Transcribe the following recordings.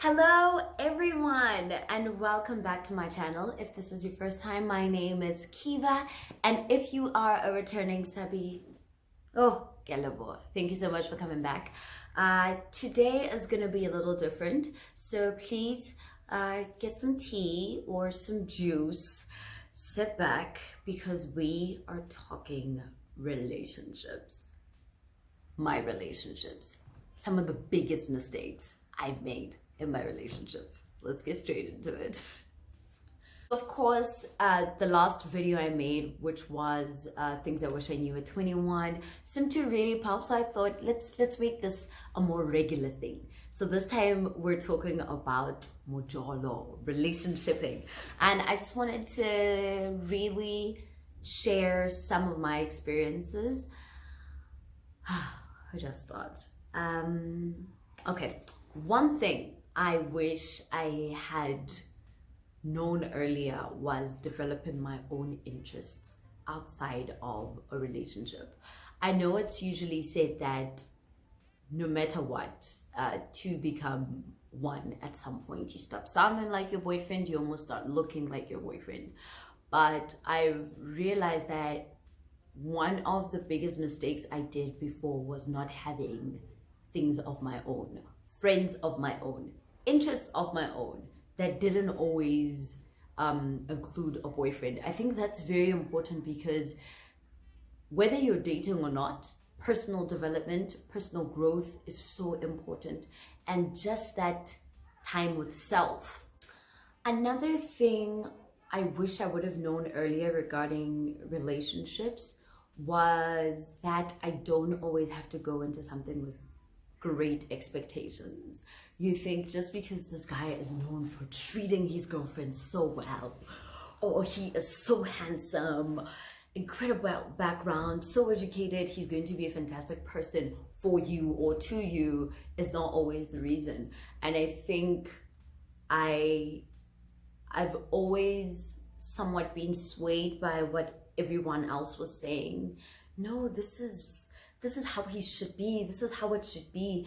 Hello everyone and welcome back to my channel. If this is your first time, my name is Kiva, and if you are a returning subby, thank you so much for coming back. Today is gonna be a little different, so please get some tea or some juice, sit back, because we are talking relationships. My relationships, some of the biggest mistakes I've made in my relationships. Let's get straight into it. Of course, the last video I made, which was things I wish I knew at 21, seemed to really pop, so I thought let's make this a more regular thing. So this time we're talking about mojolo, relationshiping, and I just wanted to really share some of my experiences. I just start. Okay, one thing I wish I had known earlier was developing my own interests outside of a relationship. I know it's usually said that no matter what, two become one at some point. You start sounding like your boyfriend, you almost start looking like your boyfriend. But I've realized that one of the biggest mistakes I did before was not having things of my own, friends of my own, interests of my own that didn't always include a boyfriend. I think that's very important because whether you're dating or not, personal development, personal growth is so important, and just that time with self. Another thing I wish I would have known earlier regarding relationships was that I don't always have to go into something with great expectations. You think just because this guy is known for treating his girlfriend so well, or he is so handsome, incredible background, so educated, he's going to be a fantastic person for you or to you, is not always the reason. And I think I've always somewhat been swayed by what everyone else was saying. No, this is how he should be, this is how it should be.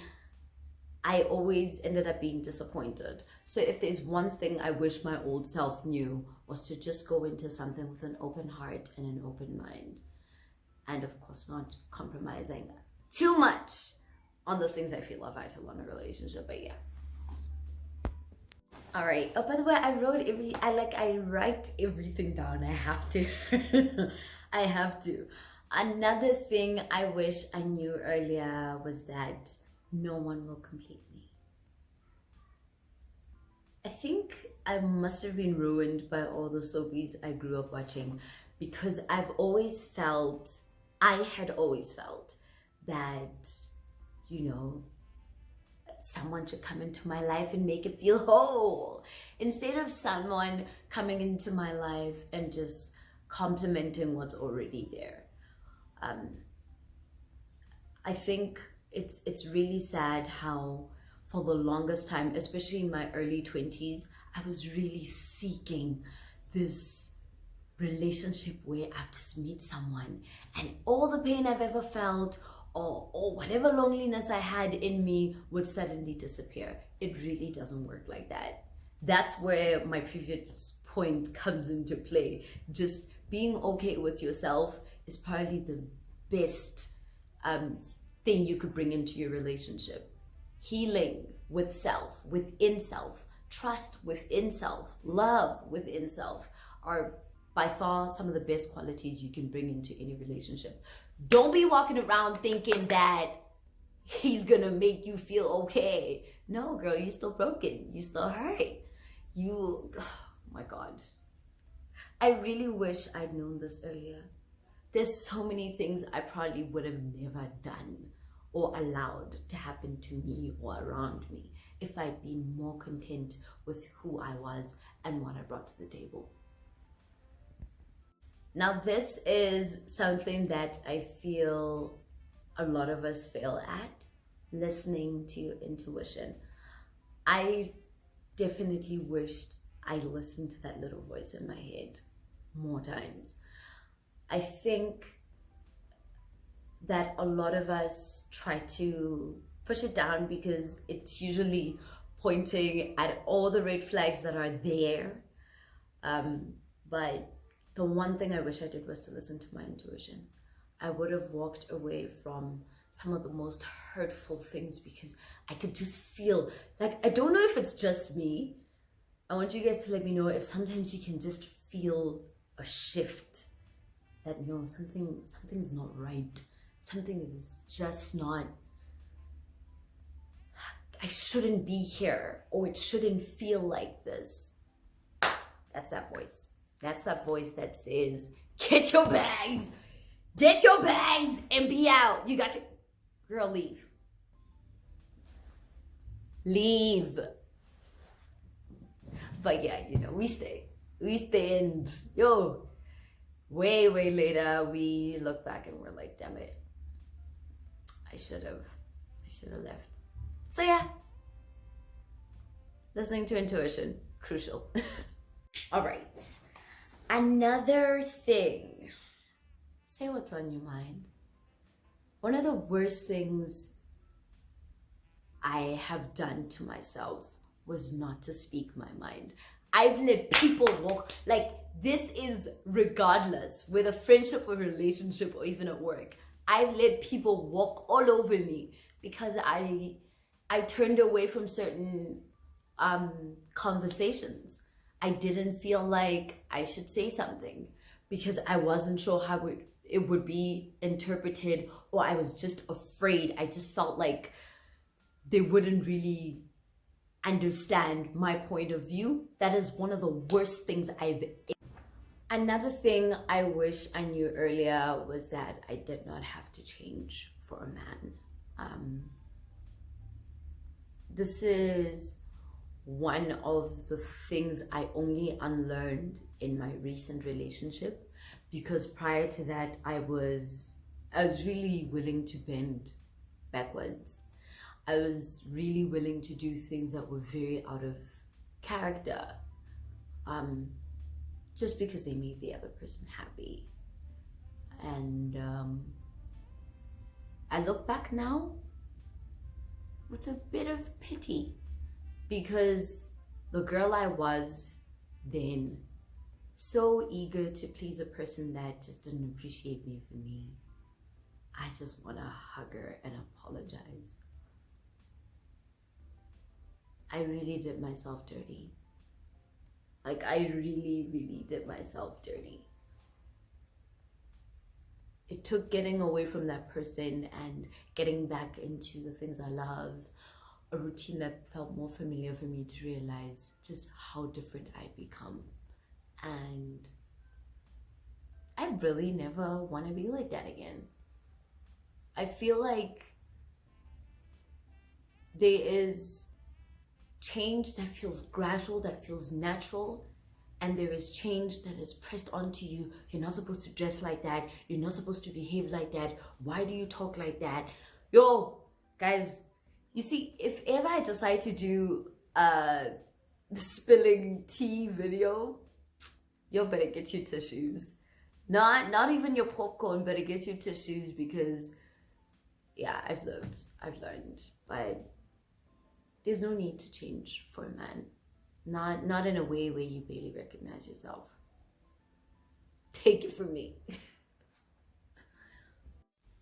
I always ended up being disappointed. So if there's one thing I wish my old self knew, was to just go into something with an open heart and an open mind. And of course not compromising too much on the things I feel are vital in a relationship, but yeah. All right. Oh, by the way, I write everything down. I have to. I have to. Another thing I wish I knew earlier was that no one will complete me. I think I must have been ruined by all the soapies I grew up watching, because I had always felt that, someone should come into my life and make it feel whole, instead of someone coming into my life and just complimenting what's already there. I think it's really sad how for the longest time, especially in my early 20s, I was really seeking this relationship where I just meet someone and all the pain I've ever felt or whatever loneliness I had in me would suddenly disappear. It really doesn't work like that. That's where my previous point comes into play. Just being okay with yourself is probably the best thing you could bring into your relationship. Healing with self, within self, trust within self, love within self are by far some of the best qualities you can bring into any relationship. Don't be walking around thinking that he's gonna make you feel okay. No, girl, you're still broken. You still hurt. Oh my God. I really wish I'd known this earlier. There's so many things I probably would have never done or allowed to happen to me or around me if I'd been more content with who I was and what I brought to the table. Now, this is something that I feel a lot of us fail at, listening to your intuition. I definitely wished I listened to that little voice in my head more times. I think that a lot of us try to push it down because it's usually pointing at all the red flags that are there. But the one thing I wish I did was to listen to my intuition. I would have walked away from some of the most hurtful things because I could just feel like, I don't know if it's just me. I want you guys to let me know if sometimes you can just feel a shift that no, something's not right. Something is just not, I shouldn't be here, or it shouldn't feel like this. That's that voice. That's that voice that says, get your bags and be out. You got your, girl, leave. Leave. But yeah, you know, we stay and yo, way later, we look back and we're like, damn it, I should have left. So yeah, listening to intuition, crucial. All right, another thing, say what's on your mind. One of the worst things I have done to myself was not to speak my mind. I've let people walk, like, this is regardless, whether friendship or relationship or even at work. I've let people walk all over me because I turned away from certain conversations. I didn't feel like I should say something because I wasn't sure how it would be interpreted, or I was just afraid. I just felt like they wouldn't really understand my point of view. That is one of the worst things I've. Another thing I wish I knew earlier was that I did not have to change for a man. This is one of the things I only unlearned in my recent relationship, because prior to that I was really willing to bend backwards. I was really willing to do things that were very out of character, just because they made the other person happy. And I look back now with a bit of pity, because the girl I was then, so eager to please a person that just didn't appreciate me for me, I just want to hug her and apologize. I really did myself dirty. Like, I really did myself dirty. It took getting away from that person and getting back into the things I love, a routine that felt more familiar for me, to realize just how different I'd become. And I really never want to be like that again. I feel like there is change that feels gradual, that feels natural, and there is change that is pressed onto you. You're not supposed to dress like that. You're not supposed to behave like that. Why do you talk like that? Yo, guys, you see, if ever I decide to do the spilling tea video, you better get your tissues. Not even your popcorn, better get your tissues, because yeah, I've learned, but there's no need to change for a man. Not in a way where you barely recognize yourself. Take it from me.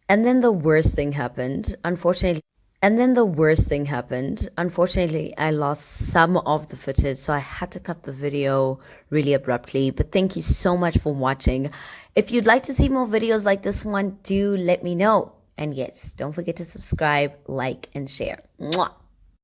And then the worst thing happened, unfortunately. Unfortunately, I lost some of the footage, so I had to cut the video really abruptly. But thank you so much for watching. If you'd like to see more videos like this one, do let me know. And yes, don't forget to subscribe, like, and share. Mwah.